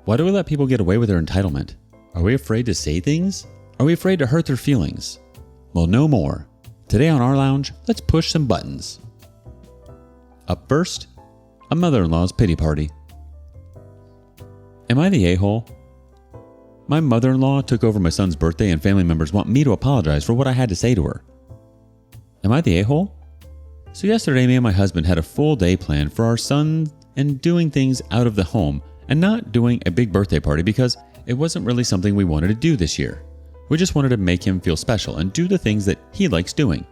Why do we let people get away with their entitlement? Are we afraid to say things? Are we afraid to hurt their feelings? Well, no more. Today on rLounge, let's push some buttons. Up first, a mother-in-law's pity party. Am I the a-hole? My mother-in-law took over my son's birthday and family members want me to apologize for what I had to say to her. Am I the a-hole? So yesterday, me and my husband had a full day planned for our son and doing things out of the home and not doing a big birthday party because it wasn't really something we wanted to do this year. We just wanted to make him feel special and do the things that he likes doing.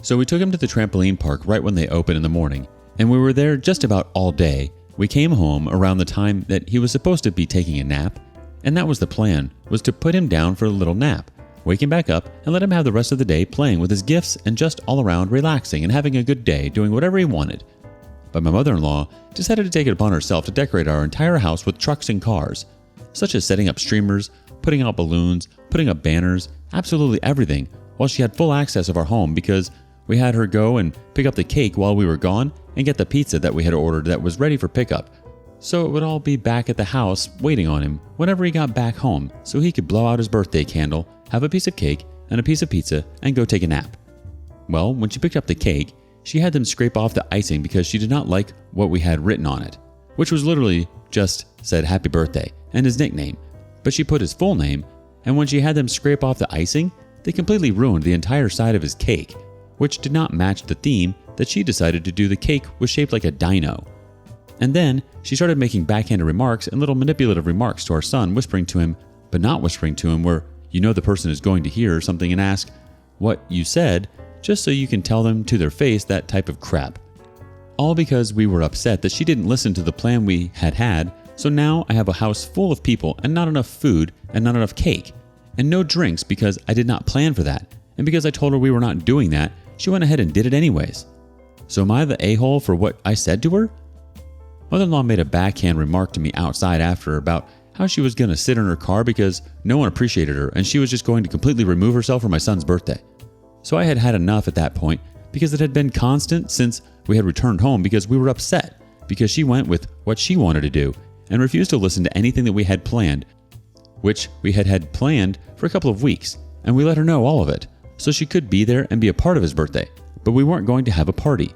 So we took him to the trampoline park right when they opened in the morning, and we were there just about all day. We came home around the time that he was supposed to be taking a nap, and that was the plan, was to put him down for a little nap, wake him back up, and let him have the rest of the day playing with his gifts and just all around relaxing and having a good day doing whatever he wanted. But my mother-in-law decided to take it upon herself to decorate our entire house with trucks and cars, such as setting up streamers, putting out balloons, putting up banners, absolutely everything, while she had full access of our home because we had her go and pick up the cake while we were gone and get the pizza that we had ordered that was ready for pickup. So it would all be back at the house waiting on him whenever he got back home so he could blow out his birthday candle, have a piece of cake and a piece of pizza, and go take a nap. Well, when she picked up the cake, she had them scrape off the icing because she did not like what we had written on it, which was literally just said happy birthday and his nickname. But she put his full name, and when she had them scrape off the icing, they completely ruined the entire side of his cake, which did not match the theme that she decided to do. The cake was shaped like a dino. And then she started making backhanded remarks and little manipulative remarks to our son, whispering to him, but not whispering to him where you know the person is going to hear something and ask what you said, just so you can tell them to their face that type of crap. All because we were upset that she didn't listen to the plan we had, so now I have a house full of people and not enough food and not enough cake, and no drinks because I did not plan for that, and because I told her we were not doing that, she went ahead and did it anyways. So am I the a-hole for what I said to her? Mother-in-law made a backhand remark to me outside after about how she was going to sit in her car because no one appreciated her and she was just going to completely remove herself from my son's birthday. So I had had enough at that point because it had been constant since we had returned home because we were upset because she went with what she wanted to do and refused to listen to anything that we had planned, which we had planned for a couple of weeks, and we let her know all of it so she could be there and be a part of his birthday, but we weren't going to have a party.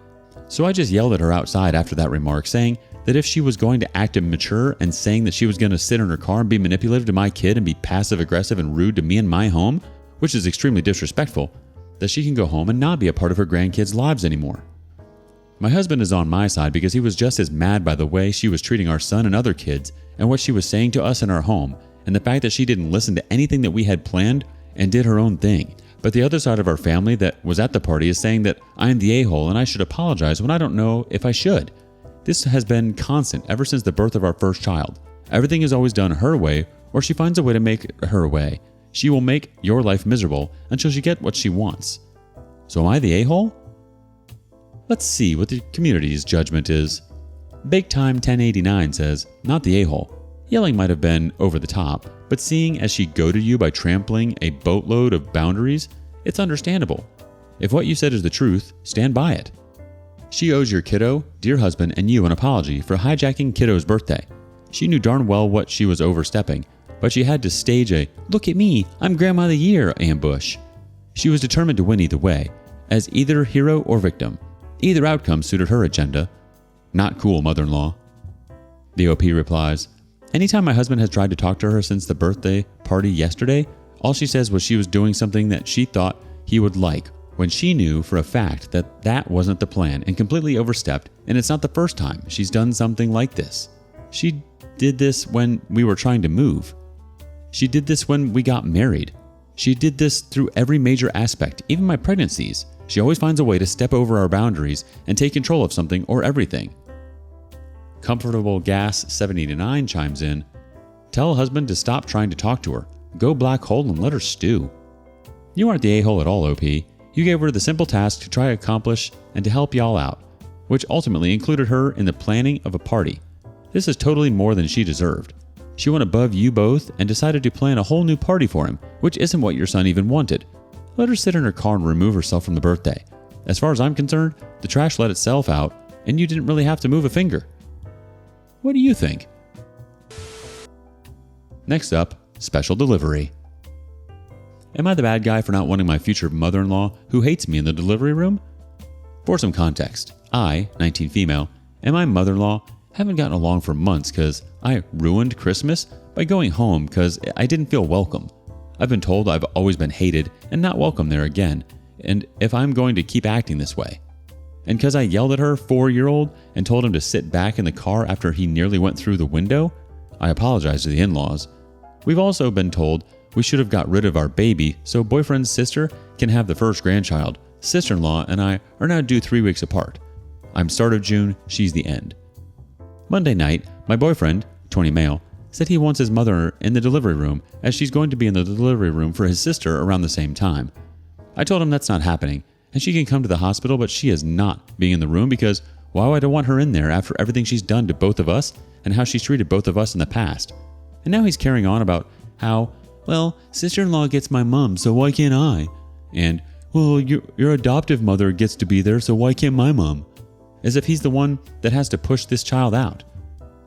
So I just yelled at her outside after that remark, saying that if she was going to act immature and saying that she was going to sit in her car and be manipulative to my kid and be passive aggressive and rude to me in my home, which is extremely disrespectful, that she can go home and not be a part of her grandkids' lives anymore. My husband is on my side because he was just as mad by the way she was treating our son and other kids and what she was saying to us in our home and the fact that she didn't listen to anything that we had planned and did her own thing. But the other side of our family that was at the party is saying that I'm the a-hole and I should apologize when I don't know if I should. This has been constant ever since the birth of our first child. Everything is always done her way or she finds a way to make it her way. She will make your life miserable until she gets what she wants. So am I the a-hole? Let's see what the community's judgment is. Bake Time 1089 says, not the a-hole. Yelling might have been over the top, but seeing as she goaded you by trampling a boatload of boundaries, it's understandable. If what you said is the truth, stand by it. She owes your kiddo, dear husband, and you an apology for hijacking kiddo's birthday. She knew darn well what she was overstepping, but she had to stage a "look at me, I'm Grandma of the Year" ambush. She was determined to win either way, as either hero or victim. Either outcome suited her agenda. Not cool, mother-in-law. The OP replies, anytime my husband has tried to talk to her since the birthday party yesterday, all she says was she was doing something that she thought he would like, when she knew for a fact that that wasn't the plan and completely overstepped, and it's not the first time she's done something like this. She did this when we were trying to move. She did this when we got married. She did this through every major aspect, even my pregnancies. She always finds a way to step over our boundaries and take control of something or everything. Comfortable Gas 789 chimes in, tell husband to stop trying to talk to her. Go black hole and let her stew. You aren't the a-hole at all, OP. You gave her the simple task to try to accomplish and to help y'all out, which ultimately included her in the planning of a party. This is totally more than she deserved. She went above you both and decided to plan a whole new party for him, which isn't what your son even wanted. Let her sit in her car and remove herself from the birthday. As far as I'm concerned, the trash let itself out, and you didn't really have to move a finger. What do you think? Next up, special delivery. Am I the bad guy for not wanting my future mother-in-law who hates me in the delivery room? For some context, I, 19 female, and my mother-in-law haven't gotten along for months because I ruined Christmas by going home because I didn't feel welcome. I've been told I've always been hated and not welcome there again, and if I'm going to keep acting this way. And because I yelled at her 4-year-old and told him to sit back in the car after he nearly went through the window, I apologized to the in-laws. We've also been told we should have got rid of our baby so boyfriend's sister can have the first grandchild. Sister-in-law and I are now due 3 weeks apart. I'm start of June, she's the end. Monday night, my boyfriend, 20 male, said he wants his mother in the delivery room as she's going to be in the delivery room for his sister around the same time. I told him that's not happening and she can come to the hospital, but she is not being in the room because why would I want her in there after everything she's done to both of us and how she's treated both of us in the past? And now he's carrying on about how, well, sister-in-law gets my mom, so why can't I? And, well, your adoptive mother gets to be there, so why can't my mom? As if he's the one that has to push this child out.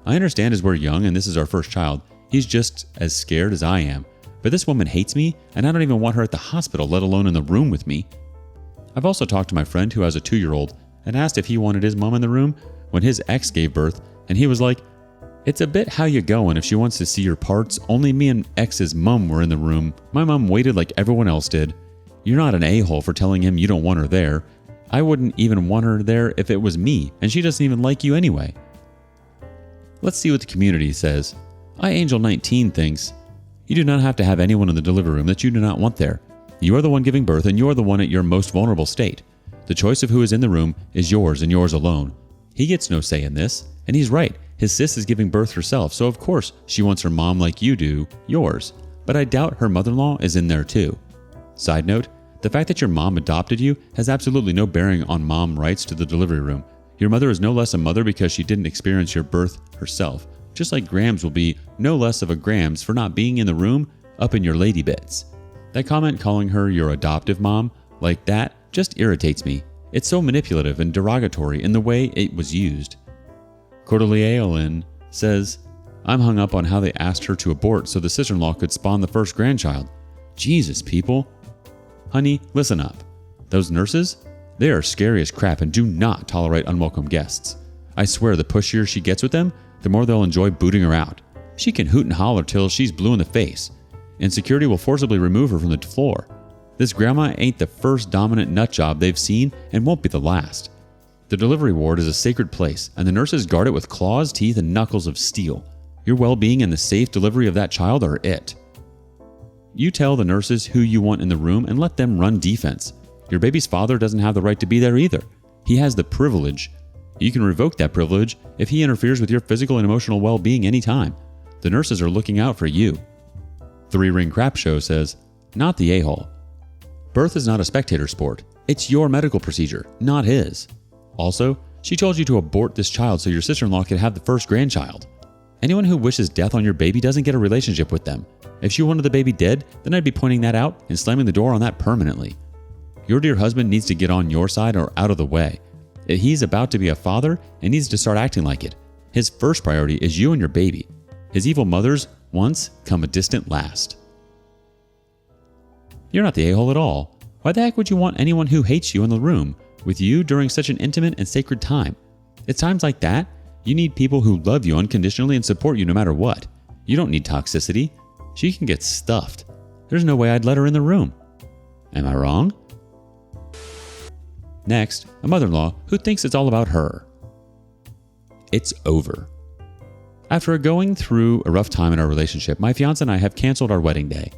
I understand as we're young and this is our first child, he's just as scared as I am. But this woman hates me and I don't even want her at the hospital, let alone in the room with me. I've also talked to my friend who has a 2-year-old and asked if he wanted his mom in the room when his ex gave birth, and he was like, it's a bit how you going if she wants to see your parts. Only me and ex's mom were in the room. My mom waited like everyone else did. You're not an a-hole for telling him you don't want her there. I wouldn't even want her there if it was me, and she doesn't even like you anyway. Let's see what the community says. iAngel19 thinks, you do not have to have anyone in the delivery room that you do not want there. You are the one giving birth and you are the one at your most vulnerable state. The choice of who is in the room is yours and yours alone. He gets no say in this, and he's right. His sis is giving birth herself, so of course she wants her mom like you do, yours. But I doubt her mother-in-law is in there too. Side note, the fact that your mom adopted you has absolutely no bearing on mom rights to the delivery room. Your mother is no less a mother because she didn't experience your birth herself, just like Grams will be no less of a Grams for not being in the room up in your lady bits. That comment calling her your adoptive mom like that just irritates me. It's so manipulative and derogatory in the way it was used. Cordelia says, I'm hung up on how they asked her to abort so the sister-in-law could spawn the first grandchild. Jesus, people. Honey, listen up. Those nurses? They are scary as crap and do not tolerate unwelcome guests. I swear the pushier she gets with them, the more they'll enjoy booting her out. She can hoot and holler till she's blue in the face, and security will forcibly remove her from the floor. This grandma ain't the first dominant nut job they've seen and won't be the last. The delivery ward is a sacred place, and the nurses guard it with claws, teeth, and knuckles of steel. Your well-being and the safe delivery of that child are it. You tell the nurses who you want in the room and let them run defense. Your baby's father doesn't have the right to be there either. He has the privilege. You can revoke that privilege if he interferes with your physical and emotional well-being anytime. The nurses are looking out for you. 3-Ring Crap Show says, not the a-hole. Birth is not a spectator sport. It's your medical procedure, not his. Also, she told you to abort this child so your sister-in-law could have the first grandchild. Anyone who wishes death on your baby doesn't get a relationship with them. If she wanted the baby dead, then I'd be pointing that out and slamming the door on that permanently. Your dear husband needs to get on your side or out of the way. He's about to be a father and needs to start acting like it. His first priority is you and your baby. His evil mother's once come a distant last. You're not the a-hole at all. Why the heck would you want anyone who hates you in the room with you during such an intimate and sacred time? It's times like that you need people who love you unconditionally and support you no matter what. You don't need toxicity. She can get stuffed. There's no way I'd let her in the room. Am I wrong? Next, a mother-in-law who thinks it's all about her. It's over. After going through a rough time in our relationship, my fiance and I have canceled our wedding day.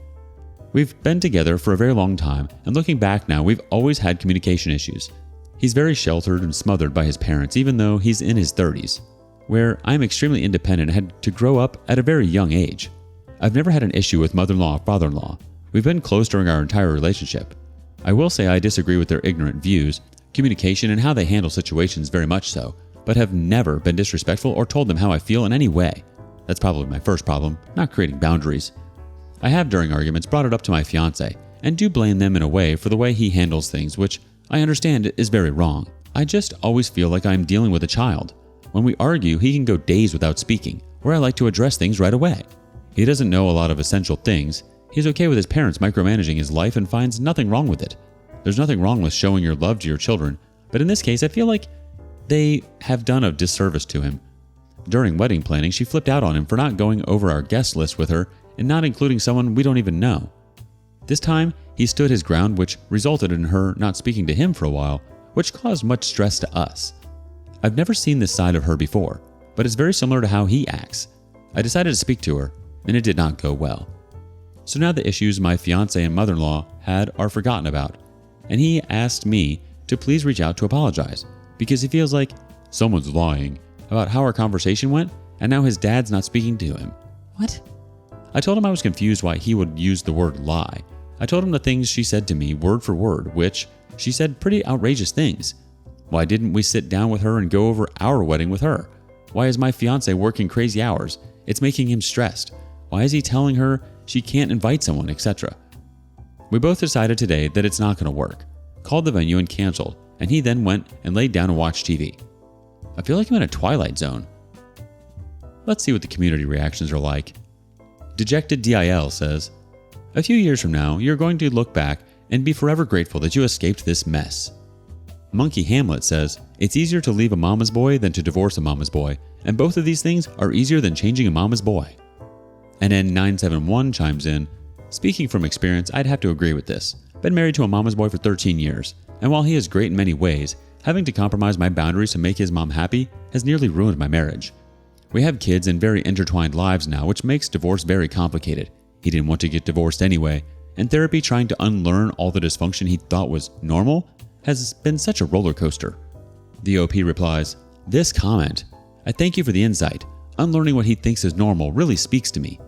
We've been together for a very long time, and looking back now, we've always had communication issues. He's very sheltered and smothered by his parents, even though he's in his 30s, where I'm extremely independent and had to grow up at a very young age. I've never had an issue with mother-in-law or father-in-law. We've been close during our entire relationship. I will say I disagree with their ignorant views, communication, and how they handle situations very much so, but have never been disrespectful or told them how I feel in any way. That's probably my first problem, not creating boundaries. I have during arguments brought it up to my fiance, and do blame them in a way for the way he handles things, which I understand is very wrong. I just always feel like I'm dealing with a child. When we argue, he can go days without speaking, where I like to address things right away. He doesn't know a lot of essential things. He's okay with his parents micromanaging his life and finds nothing wrong with it. There's nothing wrong with showing your love to your children, but in this case, I feel like they have done a disservice to him. During wedding planning, she flipped out on him for not going over our guest list with her and not including someone we don't even know. This time, he stood his ground, which resulted in her not speaking to him for a while, which caused much stress to us. I've never seen this side of her before, but it's very similar to how he acts. I decided to speak to her, and it did not go well. So now the issues my fiance and mother-in-law had are forgotten about, and he asked me to please reach out to apologize because he feels like someone's lying about how our conversation went, and now his dad's not speaking to him. What? I told him I was confused why he would use the word lie. I told him the things she said to me word for word, which she said pretty outrageous things. Why didn't we sit down with her and go over our wedding with her? Why is my fiance working crazy hours? It's making him stressed. Why is he telling her she can't invite someone, etc.? We both decided today that it's not going to work. Called the venue and canceled, and he then went and laid down and watched TV. I feel like I'm in a Twilight Zone. Let's see what the community reactions are like. Dejected DIL says, "A few years from now, you're going to look back and be forever grateful that you escaped this mess." Monkey Hamlet says, "It's easier to leave a mama's boy than to divorce a mama's boy, and both of these things are easier than changing a mama's boy." And N971 chimes in, "Speaking from experience, I'd have to agree with this. Been married to a mama's boy for 13 years, and while he is great in many ways, having to compromise my boundaries to make his mom happy has nearly ruined my marriage. We have kids and very intertwined lives now, which makes divorce very complicated. He didn't want to get divorced anyway, and therapy trying to unlearn all the dysfunction he thought was normal has been such a roller coaster." The OP replies, "This comment. I thank you for the insight. Unlearning what he thinks is normal really speaks to me."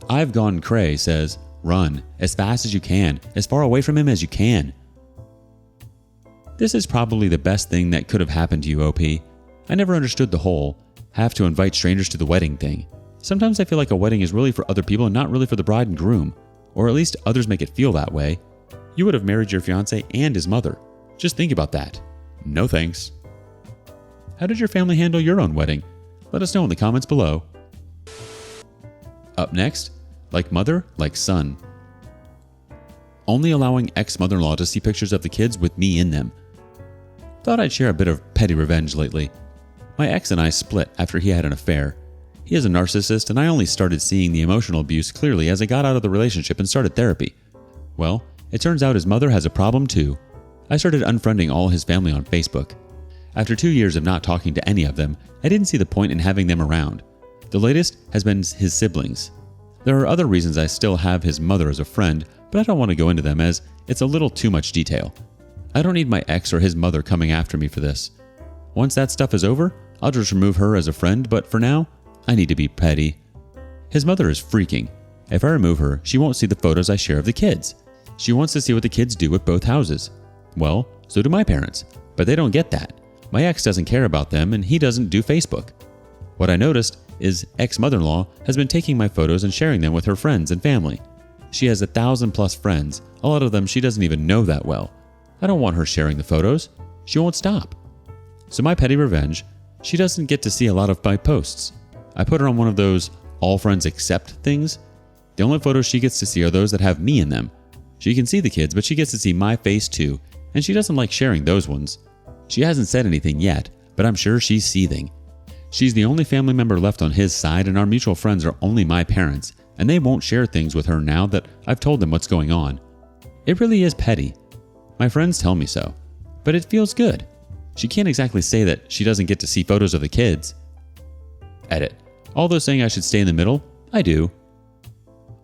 I've Gone Cray says, "Run as fast as you can, as far away from him as you can." This is probably the best thing that could have happened to you, OP. I never understood the whole have to invite strangers to the wedding thing. Sometimes I feel like a wedding is really for other people and not really for the bride and groom, or at least others make it feel that way. You would have married your fiancé and his mother. Just think about that. No thanks. How did your family handle your own wedding? Let us know in the comments below. Up next, like mother, like son. Only allowing ex-mother-in-law to see pictures of the kids with me in them. Thought I'd share a bit of petty revenge lately. My ex and I split after he had an affair. He is a narcissist, and I only started seeing the emotional abuse clearly as I got out of the relationship and started therapy. Well, it turns out his mother has a problem too. I started unfriending all his family on Facebook. After 2 years of not talking to any of them, I didn't see the point in having them around. The latest has been his siblings. There are other reasons I still have his mother as a friend, but I don't want to go into them as it's a little too much detail. I don't need my ex or his mother coming after me for this. Once that stuff is over, I'll just remove her as a friend, but for now, I need to be petty. His mother is freaking. If I remove her, she won't see the photos I share of the kids. She wants to see what the kids do at both houses. Well, so do my parents, but they don't get that. My ex doesn't care about them, and he doesn't do Facebook. What I noticed is ex-mother-in-law has been taking my photos and sharing them with her friends and family. She has 1,000+ friends, a lot of them she doesn't even know that well. I don't want her sharing the photos. She won't stop. So my petty revenge, she doesn't get to see a lot of my posts. I put her on one of those all friends accept things. The only photos she gets to see are those that have me in them. She can see the kids, but she gets to see my face too, and she doesn't like sharing those ones. She hasn't said anything yet, but I'm sure she's seething. She's the only family member left on his side, and our mutual friends are only my parents, and they won't share things with her now that I've told them what's going on. It really is petty. My friends tell me so, but it feels good. She can't exactly say that she doesn't get to see photos of the kids. Edit. All those saying I should stay in the middle, I do.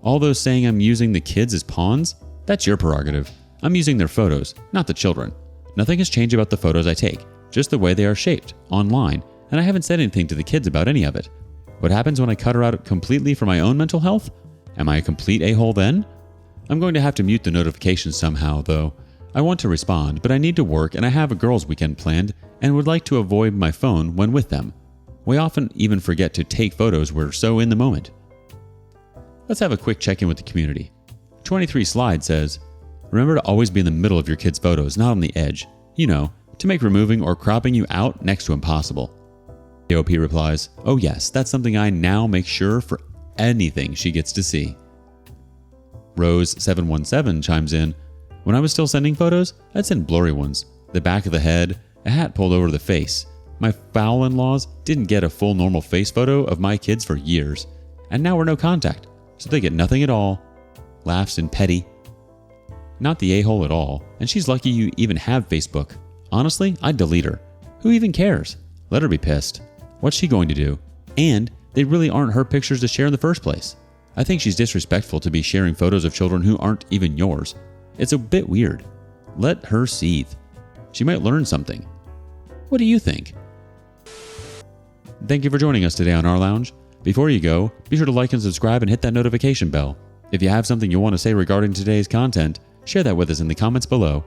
All those saying I'm using the kids as pawns, that's your prerogative. I'm using their photos, not the children. Nothing has changed about the photos I take, just the way they are shaped, online, and I haven't said anything to the kids about any of it. What happens when I cut her out completely for my own mental health? Am I a complete a-hole then? I'm going to have to mute the notifications somehow, though. I want to respond, but I need to work and I have a girls' weekend planned and would like to avoid my phone when with them. We often even forget to take photos, we're so in the moment. Let's have a quick check-in with the community. 23 Slide says, remember to always be in the middle of your kids' photos, not on the edge. You know, to make removing or cropping you out next to impossible. AOP replies, oh yes, that's something I now make sure for anything she gets to see. Rose717 chimes in, when I was still sending photos, I'd send blurry ones, the back of the head, a hat pulled over the face. My foul in-laws didn't get a full normal face photo of my kids for years, and now we're no contact, so they get nothing at all. Laughs and petty. Not the a-hole at all, and she's lucky you even have Facebook. Honestly, I'd delete her. Who even cares? Let her be pissed. What's she going to do? And they really aren't her pictures to share in the first place. I think she's disrespectful to be sharing photos of children who aren't even yours. It's a bit weird. Let her seethe. She might learn something. What do you think? Thank you for joining us today on rLounge. Before you go, be sure to like and subscribe and hit that notification bell. If you have something you want to say regarding today's content, share that with us in the comments below.